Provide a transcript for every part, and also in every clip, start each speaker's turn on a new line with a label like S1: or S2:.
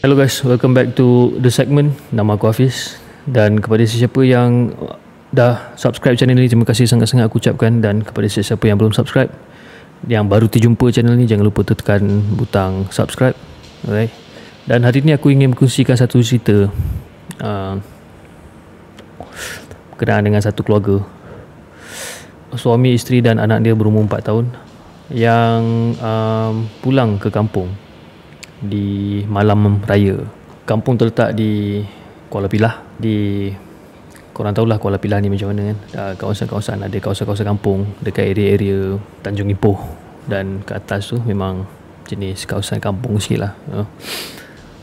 S1: Hello guys, welcome back to the segment. Nama aku Hafiz. Dan kepada sesiapa yang dah subscribe channel ni, terima kasih sangat-sangat aku ucapkan. Dan kepada sesiapa yang belum subscribe, yang baru terjumpa channel ni, jangan lupa tekan butang subscribe. Alright. Dan hari ni aku ingin berkongsikan satu cerita berkenaan dengan satu keluarga, suami, isteri dan anak dia berumur 4 tahun yang pulang ke kampung di malam raya. Kampung terletak di Kuala Pilah. Korang tahulah Kuala Pilah ni macam mana kan. Kawasan-kawasan, ada kawasan-kawasan kampung dekat area-area Tanjung Ipoh, dan ke atas tu memang jenis kawasan kampung sikit lah,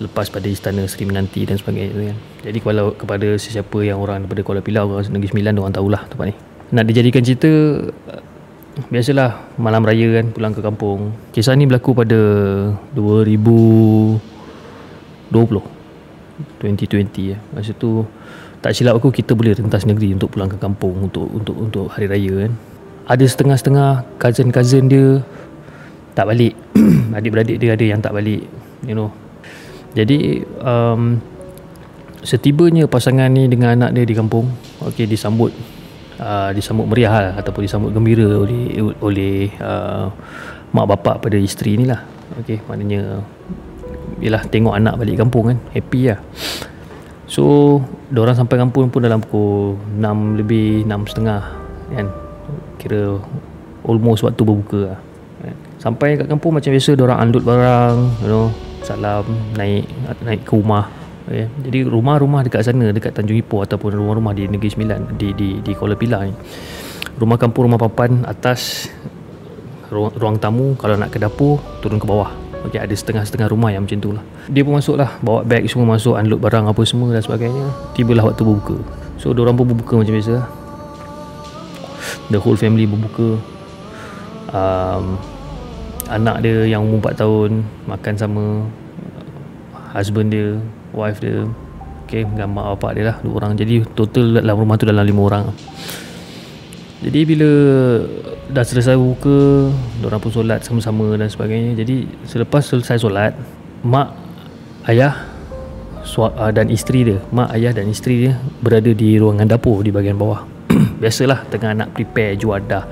S1: lepas pada Istana Seri Menanti dan sebagainya kan. Jadi kalau kepada sesiapa yang orang daripada Kuala Pilah, orang Negeri Sembilan, orang tahulah tempat ni. Nak dijadikan cerita, biasalah malam raya kan, pulang ke kampung. Kisah ni berlaku pada 2020 ya. Masa tu tak silap aku, kita boleh rentas negeri untuk pulang ke kampung untuk hari raya kan. Ada setengah-setengah cousin dia tak balik. Adik-beradik dia ada yang tak balik, Jadi setibanya pasangan ni dengan anak dia di kampung, disambut meriah lah, ataupun disambut gembira oleh mak bapak pada isteri ni lah. Maknanya yelah, tengok anak balik kampung kan, happy lah. So diorang sampai kampung pun dalam pukul 6 lebih, 6.30 kan, kira almost waktu berbuka lah kan. Sampai kat kampung macam biasa, diorang unload barang, salam, naik ke rumah. Jadi rumah-rumah dekat sana, dekat Tanjung Ipoh ataupun rumah-rumah di Negeri Sembilan, di Kuala Pilah ni, rumah kampung, rumah papan atas, ruang tamu. Kalau nak ke dapur, turun ke bawah. Ada setengah-setengah rumah yang macam tu lah. Dia pun masuk lah, bawa beg semua masuk, unload barang apa semua dan sebagainya. Tibalah waktu berbuka. So diorang pun berbuka macam biasa lah. The whole family berbuka. Anak dia yang umur 4 tahun makan sama husband dia, wife dia, dengan mak bapak dia lah, 2 orang. Jadi total dalam rumah tu dalam 5 orang. Jadi bila dah selesai buka, diorang pun solat sama-sama dan sebagainya. Jadi selepas selesai solat, mak, ayah dan isteri dia, mak, ayah dan isteri dia berada di ruangan dapur di bahagian bawah. Biasalah, tengah nak prepare juadah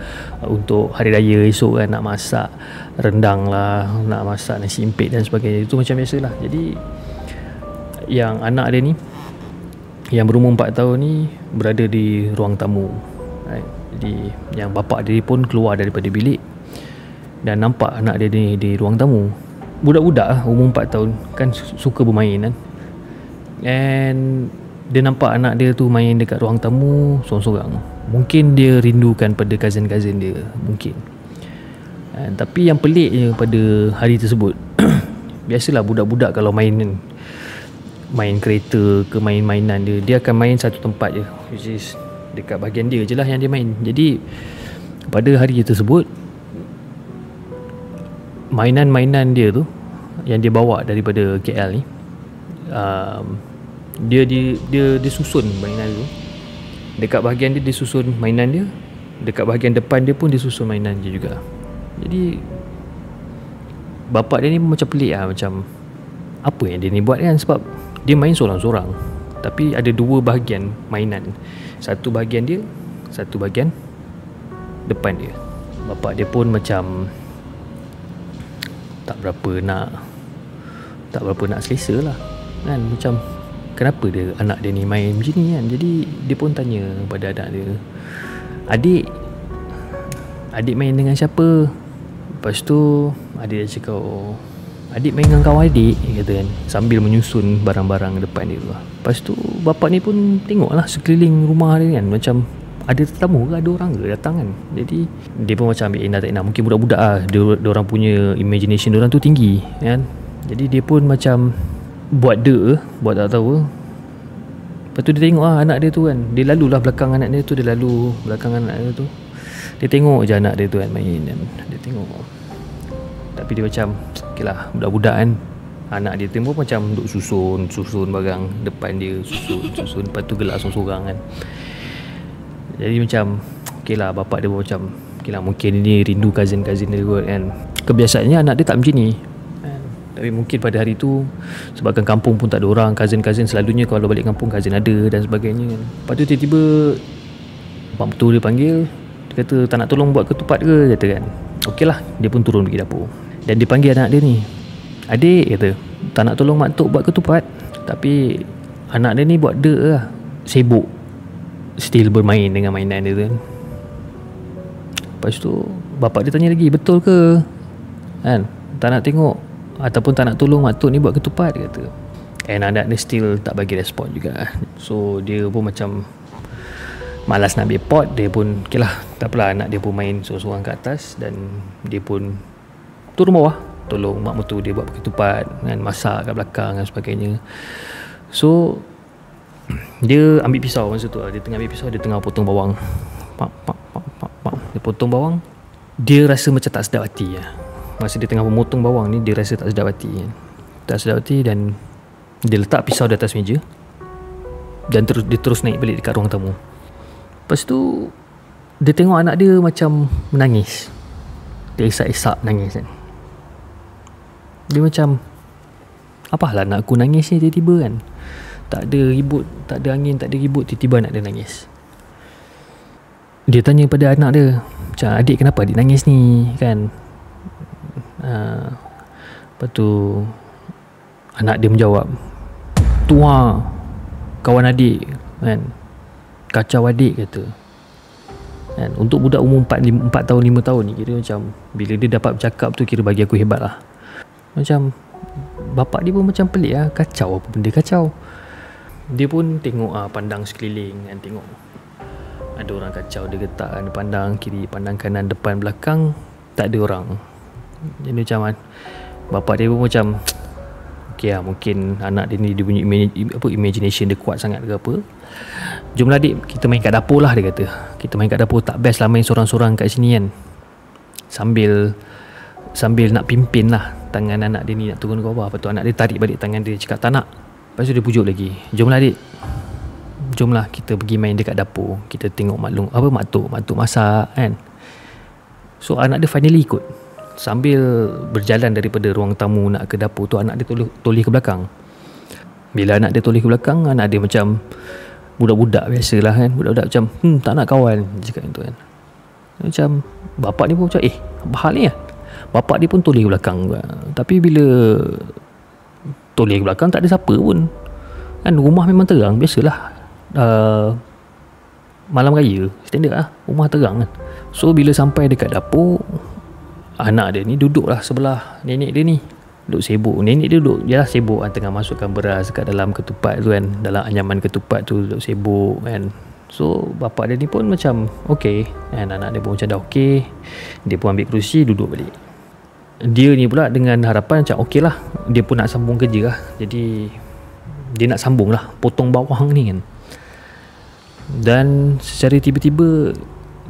S1: untuk hari raya esok kan, nak masak rendang lah, nak masak nasi impit dan sebagainya. Itu macam biasalah. Jadi yang anak dia ni, yang berumur 4 tahun ni, berada di ruang tamu, right? Jadi yang bapak dia pun keluar daripada bilik dan nampak anak dia ni di ruang tamu. Budak-budak lah, umur 4 tahun kan, suka bermain kan. And dia nampak anak dia tu main dekat ruang tamu sorang-sorang. Mungkin dia rindukan pada cousin-cousin dia, mungkin. Tapi yang peliknya pada hari tersebut, biasalah budak-budak kalau main kereta ke main-mainan dia akan main satu tempat je, which is dekat bahagian dia je lah yang dia main. Jadi pada hari tersebut, mainan-mainan dia tu yang dia bawa daripada KL ni, dia susun mainan tu. Dekat bahagian dia susun mainan dia, dekat bahagian depan dia pun dia susun mainan dia juga. Jadi bapak dia ni macam pelik lah, macam apa yang dia ni buat kan. Sebab dia main sorang-sorang, tapi ada 2 bahagian mainan, satu bahagian dia, satu bahagian depan dia. Bapak dia pun macam tak berapa nak selesa lah kan. Macam kenapa anak dia ni main macam ni kan. Jadi dia pun tanya pada anak dia, Adik main dengan siapa? Lepas tu adik dia cakap, adik main dengan kawan adik, kata kan, sambil menyusun barang-barang depan dia tu lah. Lepas tu bapak ni pun tengok lah sekeliling rumah dia kan, macam ada tetamu ke, ada orang ke datang kan. Jadi dia pun macam ambil tak nak. Mungkin budak-budak lah, diorang punya imagination diorang tu tinggi kan. Jadi dia pun macam buat tak tahu. Lepas tu dia tengok lah anak dia tu kan, dia lalu lah belakang anak dia tu, dia tengok je anak dia tu kan main kan. Dia tengok, tapi dia macam okeylah, budak-budak kan. Anak dia tu pun macam duk susun barang depan dia, susun. Lepas tu gelak sorang-sorang kan. Jadi macam okeylah, bapak dia pun macam okeylah, mungkin ini rindu cousin-cousin dia kot kan. Kebiasaannya anak dia tak macam ni kan. Tapi mungkin pada hari tu sebabkan kampung pun tak ada orang, cousin-cousin selalunya kalau balik kampung cousin ada dan sebagainya kan. Lepas tu tiba-tiba mak mertua dia panggil, dia kata tak nak tolong buat ketupat ke, kata kan. Okey lah, dia pun turun pergi dapur. Dan dia panggil anak dia ni, adik, kata, tak nak tolong mak tok buat ketupat. Tapi anak dia ni buat dek lah, sibuk still bermain dengan mainan dia tu kan. Lepas tu bapak dia tanya lagi, betul ke kan, tak nak tengok ataupun tak nak tolong mak tok ni buat ketupat, kata. And anak dia still tak bagi respon juga. So dia pun macam malas nak ambil pot. Dia pun okay lah, tak apalah, anak dia pun main seorang-seorang kat atas. Dan dia pun turun bawah tolong mak mertua dia buat ketupat kan, masak kat belakang dan sebagainya. So dia ambil pisau masa tu lah. Dia tengah ambil pisau, dia tengah potong bawang. Dia potong bawang, dia rasa macam tak sedap hati lah. Masa dia tengah memotong bawang ni, dia rasa tak sedap hati kan. Tak sedap hati, dan dia letak pisau di atas meja. Dan dia terus naik balik dekat ruang tamu. Lepas tu dia tengok anak dia macam menangis. Dia isak-isak nangis kan. Dia macam, apalah nak aku nangis ni tiba-tiba kan. Tak ada ribut, tak ada angin, tak ada ribut, tiba-tiba anak dia nangis. Dia tanya pada anak dia, macam, adik kenapa adik nangis ni kan. Lepas tu anak dia menjawab, tua kawan adik kan, kacau adik, kata kan. Untuk budak umur 4 tahun 5 tahun ni, kira macam bila dia dapat bercakap tu, kira bagi aku hebat lah. Macam bapak dia pun macam pelik lah, kacau apa benda kacau. Dia pun tengok pandang sekeliling kan, tengok ada orang kacau. Dia getak kan, pandang kiri, pandang kanan, depan, belakang, tak ada orang. Jadi macam bapak dia pun macam okay lah, mungkin anak dia ni dia punya imagination dia kuat sangat ke apa. Jomlah adik, kita main kat dapur lah, dia kata. Kita main kat dapur, tak best lah main sorang-sorang kat sini kan. Sambil nak pimpin lah tangan anak dia ni nak turun ke bawah. Lepas tu anak dia tarik balik tangan dia, cakap tak nak. Lepas tu dia pujuk lagi, jomlah adik, jomlah kita pergi main dekat dapur, kita tengok mak tok masak kan. So anak dia finally ikut. Sambil berjalan daripada ruang tamu nak ke dapur tu, anak dia toleh ke belakang. Bila anak dia toleh ke belakang, anak dia macam budak-budak biasalah kan. Budak-budak macam tak nak kawan, cakap tu kan. Macam bapak ni pun macam apa hal ni lah. Bapak dia pun toleh ke belakang juga. Tapi bila toleh ke belakang, tak ada siapa pun kan. Rumah memang terang, biasalah malam raya, standard lah, rumah terang kan. So bila sampai dekat dapur, anak dia ni duduk lah sebelah nenek dia ni, duduk sibuk. Nenek dia duduk je lah sibuk kan, tengah masukkan beras kat dalam ketupat tu kan, dalam anyaman ketupat tu, duduk sibuk kan. So bapak dia ni pun macam okay kan, anak dia pun macam dah okay. Dia pun ambil kerusi, duduk balik. Dia ni pula dengan harapan macam okay lah, dia pun nak sambung kerja lah. Jadi dia nak sambung lah potong bawang ni kan. Dan secara tiba-tiba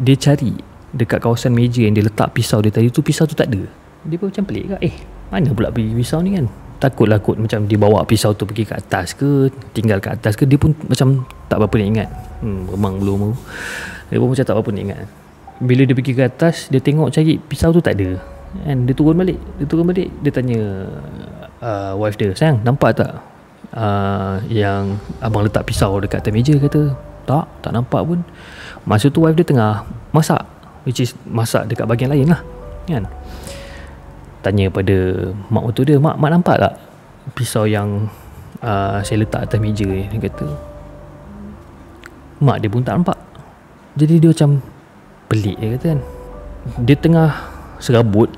S1: dia cari dekat kawasan meja yang dia letak pisau dia tadi tu, pisau tu tak ada. Dia pun macam pelik ke, mana pula pergi pisau ni kan. Takutlah kot macam dia bawa pisau tu pergi ke atas ke, tinggal kat atas ke. Dia pun macam tak berapa nak ingat. Remang belum. Dia pun macam tak berapa nak ingat. Bila dia pergi ke atas, dia tengok cari pisau tu tak ada kan. Dia turun balik. Dia tanya wife dia, sayang nampak tak yang abang letak pisau dekat atas meja, kata tak nampak pun. Masa tu wife dia tengah masak, which is masak dekat bahagian lain lah kan. Tanya pada mak mertua dia, mak nampak tak pisau yang saya letak atas meja ni? Dia kata mak dia pun tak nampak. Jadi dia macam pelik, dia kata kan. Dia tengah serabut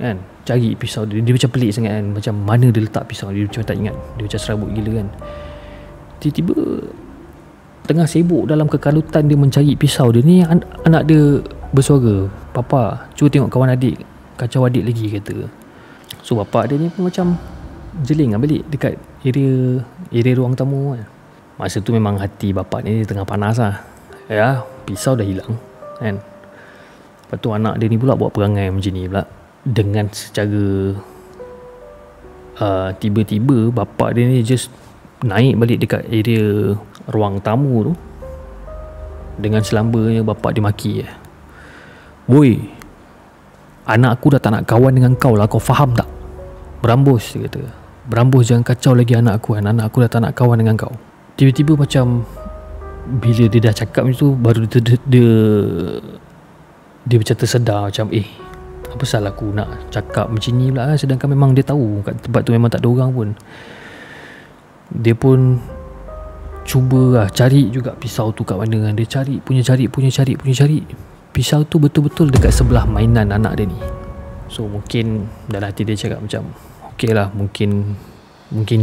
S1: kan, cari pisau dia macam pelik sangat kan. Macam mana dia letak pisau, dia macam tak ingat. Dia macam serabut gila kan. Tiba-tiba tengah sibuk dalam kekalutan dia mencari pisau dia ni, anak dia bersuara, papa cuba tengok kawan adik, kacau adik lagi, kata. So bapak dia ni pun macam jeling balik dekat area ruang tamu kan. Masa tu memang hati bapak ni tengah panas lah ya, pisau dah hilang kan. Lepas tu anak dia ni pula buat perangai macam ni pula. Dengan secara tiba-tiba bapak dia ni just naik balik dekat area ruang tamu tu. Dengan selambanya bapak dia maki, woi, anak aku dah tak nak kawan dengan kau lah, kau faham tak? Berambus, dia kata. Berambus, jangan kacau lagi anak aku kan. Anak aku dah tak nak kawan dengan kau. Tiba-tiba macam bila dia dah cakap macam tu, baru dia macam tersedar macam apa salah aku nak cakap macam ni pula, sedangkan memang dia tahu kat tempat tu memang tak ada orang pun. Dia pun cuba cari juga pisau tu kat mana kan. Dia cari pisau tu betul-betul dekat sebelah mainan anak dia ni. So mungkin dalam hati dia cakap macam okey lah, mungkin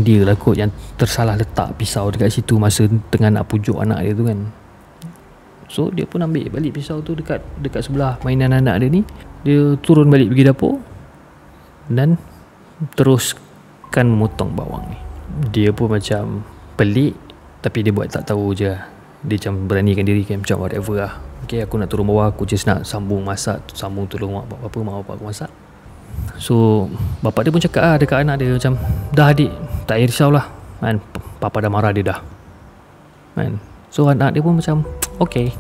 S1: dia lah kot yang tersalah letak pisau dekat situ masa tengah nak pujuk anak dia tu kan. So dia pun ambil balik pisau tu dekat sebelah mainan anak dia ni. Dia turun balik pergi dapur dan teruskan memotong bawang ni. Dia pun macam pelik, tapi dia buat tak tahu je. Dia macam beranikan diri kan, macam whatever lah. Okay, aku nak turun bawah, aku just nak sambung masak, sambung tolong mak bapak aku masak. So bapak dia pun cakap dekat anak dia macam, dah adik, tak payah risau lah kan, papa dah marah dia dah kan. So anak dia pun macam okay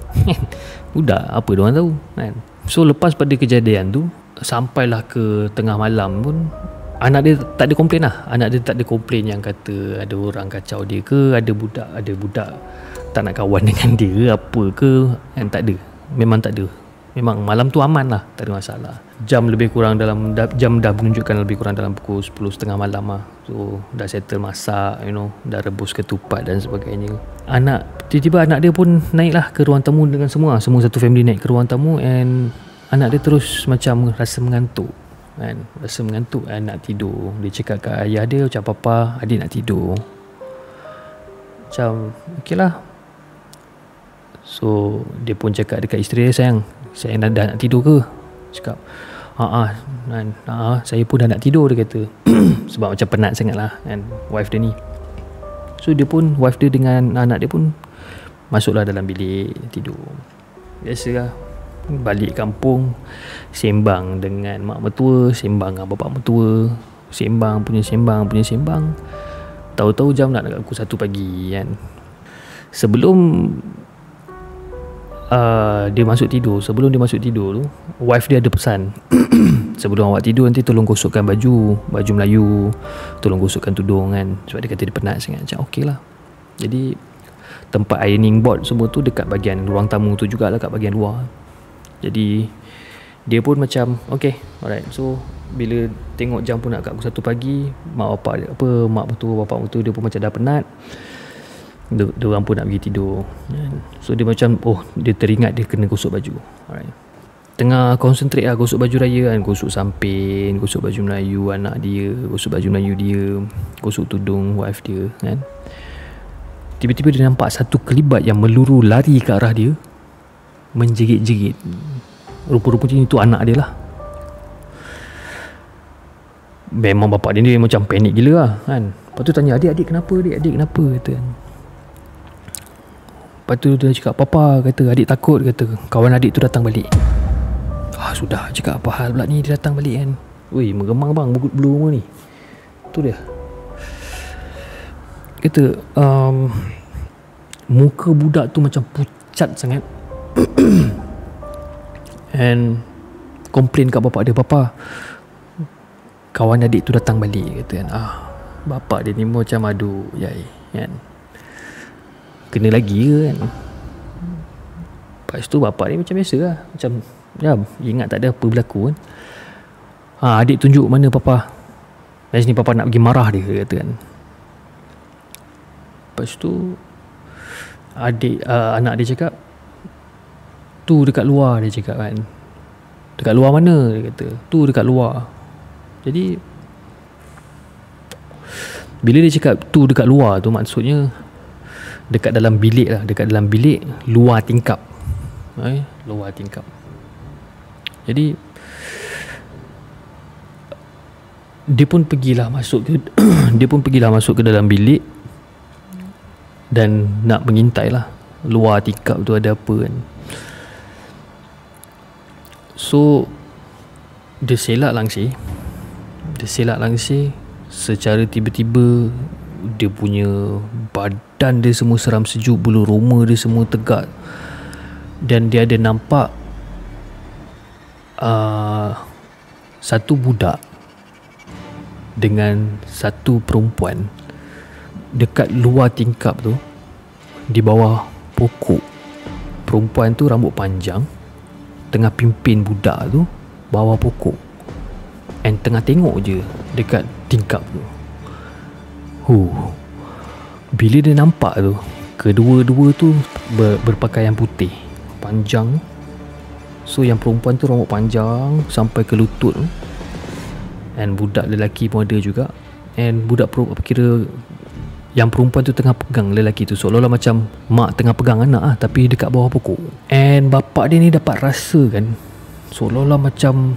S1: budak apa dia orang tahu kan. So lepas pada kejadian tu, sampailah ke tengah malam pun anak dia tak ada komplain lah. Anak dia tak ada komplain yang kata ada orang kacau dia ke, ada budak tak nak kawan dengan dia apa ke kan. Tak ada, memang tak ada. Memang malam tu aman lah, tak ada masalah. Jam dah menunjukkan lebih kurang dalam pukul 10.30 malam lah. So dah settle masak, dah rebus ketupat dan sebagainya. Tiba-tiba anak dia pun naik lah ke ruang tamu dengan semua satu family naik ke ruang tamu. And anak dia terus macam rasa mengantuk kan, nak tidur. Dia cakap kat ayah dia macam, papa, adik nak tidur. Macam okey lah. So dia pun cakap dekat isteri dia, sayang dah nak tidur ke? Cakap saya pun dah nak tidur, dia kata. Sebab macam penat sangat lah kan wife dia ni. So wife dia dengan anak dia pun masuklah dalam bilik tidur. Biasalah, balik kampung, sembang dengan mak mertua, sembang dengan bapak mertua, sembang. Tahu-tahu jam nak dekat pukul 1 pagi kan. Sebelum dia masuk tidur tu, wife dia ada pesan. Sebelum awak tidur nanti tolong gosokkan baju Melayu, tolong gosokkan tudung kan. Sebab dia kata dia penat sangat. Macam okey lah. Jadi tempat ironing board semua tu dekat bahagian ruang tamu tu jugalah, kat bahagian luar. Jadi dia pun macam okay, alright. So bila tengok jam pun nak kat pukul 1 pagi, mak mertua, bapak mertua dia pun macam dah penat. Dia orang pun nak pergi tidur. So dia macam dia teringat dia kena gosok baju. Alright. Tengah concentrate lah gosok baju raya kan, gosok samping, gosok baju Melayu anak dia, gosok baju Melayu dia, gosok tudung wife dia kan. Tiba-tiba dia nampak satu kelibat yang meluru lari ke arah dia, menjerit-jerit. Rupa-rupanya itu anak dia lah. Memang bapak dia macam panik gila lah kan. Lepas tu tanya, adik kenapa, adik kenapa, kata kan. Lepas tu dia cakap, papa, kata adik takut, kata kawan adik tu datang balik. Sudah cakap apa hal pula ni dia datang balik kan. Weh, meremang bang bulu rumah ni. Tu dia kata, muka budak tu macam pucat sangat. And komplain kat bapak dia, papa, kawan adik tu datang balik, kata kan. Bapak dia ni macam aduh yai kan, kena lagi ke kan. Lepas tu bapak dia macam biasa lah, macam ingat tak ada apa berlaku kan. Adik tunjuk mana papa, dari sini papa nak pergi marah dia, kata kan. Lepas tu anak dia cakap, tu dekat luar, dia cakap kan. Dekat luar mana, dia kata. Tu dekat luar. Jadi bila dia cakap tu dekat luar tu, maksudnya dekat dalam bilik lah, dekat dalam bilik luar tingkap. Luar tingkap. Jadi dia pun pergilah masuk ke dalam bilik dan nak mengintai lah luar tingkap tu ada apa kan. So dia selak langsir secara tiba-tiba. Dia punya badan dia semua seram sejuk, bulu roma dia semua tegak. Dan dia ada nampak satu budak dengan satu perempuan dekat luar tingkap tu, di bawah pokok. Perempuan tu rambut panjang, tengah pimpin budak tu bawah pokok, and tengah tengok je dekat tingkap tu. Bila dia nampak tu, kedua-dua tu berpakaian putih panjang. So yang perempuan tu rambut panjang sampai ke lutut, and budak lelaki pun ada juga. And budak kira yang perempuan tu tengah pegang lelaki tu, seolah-olah macam mak tengah pegang anak lah, tapi dekat bawah pokok. And bapak dia ni dapat rasa kan, seolah-olah macam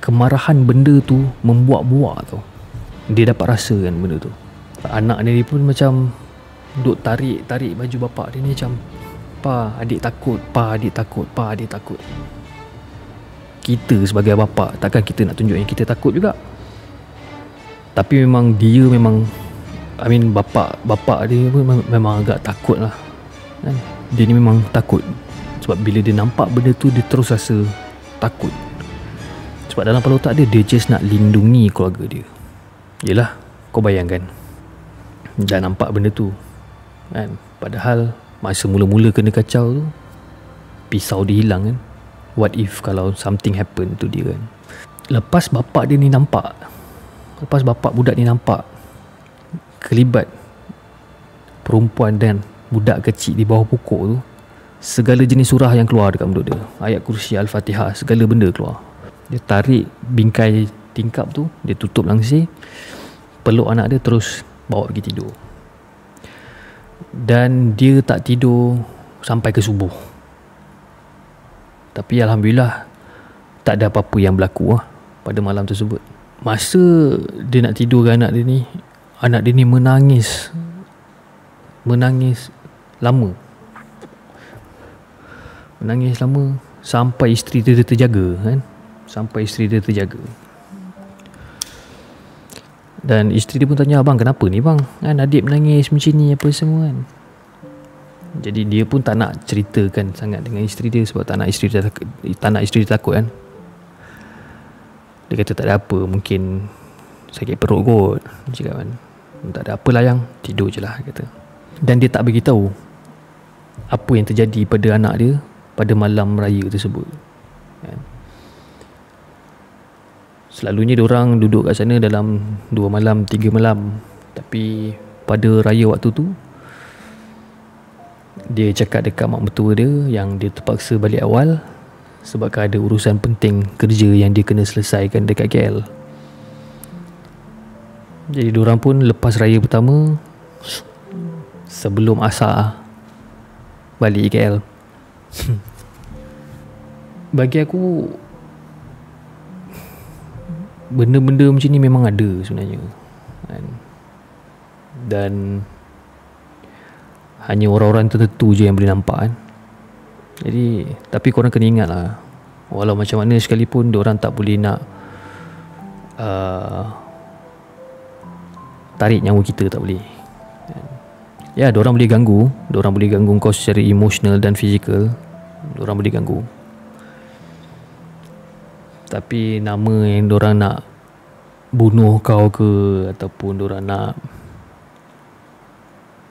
S1: kemarahan benda tu membuak-buak tau. Dia dapat rasa kan benda tu. Anak dia ni pun macam duk tarik baju bapak dia ni macam, Pa, adik takut, Pa, adik takut, Pa, adik takut. Kita sebagai bapak, takkan kita nak tunjuk yang kita takut juga. Tapi memang dia bapak dia pun memang agak takut lah kan? Dia ni memang takut. Sebab bila dia nampak benda tu, dia terus rasa takut. Sebab dalam kepala otak dia, dia just nak lindungi keluarga dia. Yelah, kau bayangkan dah nampak benda tu kan? Padahal masa mula-mula kena kacau tu, pisau dia hilang kan. What if kalau something happen to dia kan? Lepas bapak dia ni nampak, lepas bapak budak ni nampak kelibat perempuan dan budak kecil di bawah pokok tu, segala jenis surah yang keluar dekat mulut dia, ayat kursi, Al-Fatihah, segala benda keluar. Dia tarik bingkai tingkap tu, dia tutup langsir, peluk anak dia, terus bawa pergi tidur. Dan dia tak tidur sampai ke subuh. Tapi Alhamdulillah tak ada apa-apa yang berlaku pada malam tersebut. Masa dia nak tidur dengan anak dia ni menangis lama. Menangis lama sampai isteri dia terjaga kan. Dan isteri dia pun tanya, abang kenapa ni bang kan, adik menangis macam ni apa semua kan. Jadi dia pun tak nak ceritakan sangat dengan isteri dia, sebab tak nak isteri dia takut kan. Dia kata tak ada apa, mungkin sakit perut kot, cakap kan. Tak ada apa lah yang, tidur je lah kata. Dan dia tak beritahu apa yang terjadi pada anak dia pada malam raya tersebut kan. Selalunya diorang duduk kat sana dalam 2 malam 3 malam, tapi pada raya waktu tu dia cakap dekat mak mertua dia yang dia terpaksa balik awal sebab ada urusan penting kerja yang dia kena selesaikan dekat KL. Jadi diorang pun lepas raya pertama, sebelum asar balik KL. Bagi aku, benda-benda macam ni memang ada sebenarnya kan? Dan hanya orang-orang tertentu je yang boleh nampak kan. Jadi, tapi korang kena ingat lah, walau macam mana sekalipun diorang tak boleh nak tarik nyawa kita, tak boleh. Ya, diorang boleh ganggu kau secara emosional dan fizikal. Diorang boleh ganggu. Tapi nama yang diorang nak bunuh kau ke, ataupun diorang nak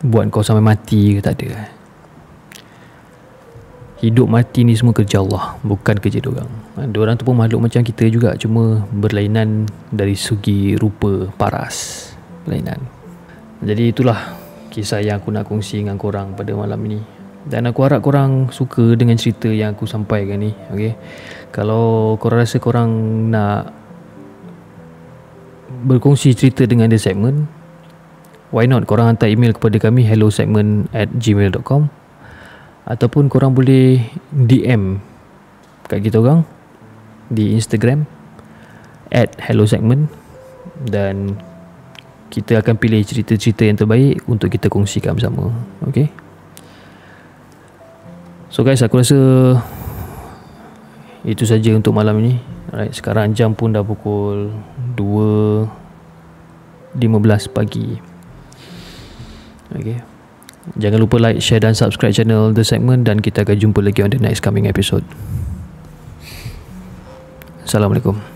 S1: buat kau sampai mati ke, tak ada. Hidup mati ni semua kerja Allah, bukan kerja diorang. Diorang tu pun makhluk macam kita juga, cuma berlainan dari segi rupa paras, berlainan. Jadi itulah kisah yang aku nak kongsi dengan korang pada malam ini. Dan aku harap korang suka dengan cerita yang aku sampaikan ni. Okay? Kalau korang rasa korang nak berkongsi cerita dengan The Segment, why not korang hantar email kepada kami, hellosegment@gmail.com, ataupun korang boleh DM kat kita orang di Instagram @hellosegment, dan kita akan pilih cerita-cerita yang terbaik untuk kita kongsikan bersama. Okay? So guys, aku rasa itu saja untuk malam ini. Alright, sekarang jam pun dah pukul 2.15 pagi. Okay, jangan lupa like, share dan subscribe channel The Segment, dan kita akan jumpa lagi on the next coming episode. Assalamualaikum.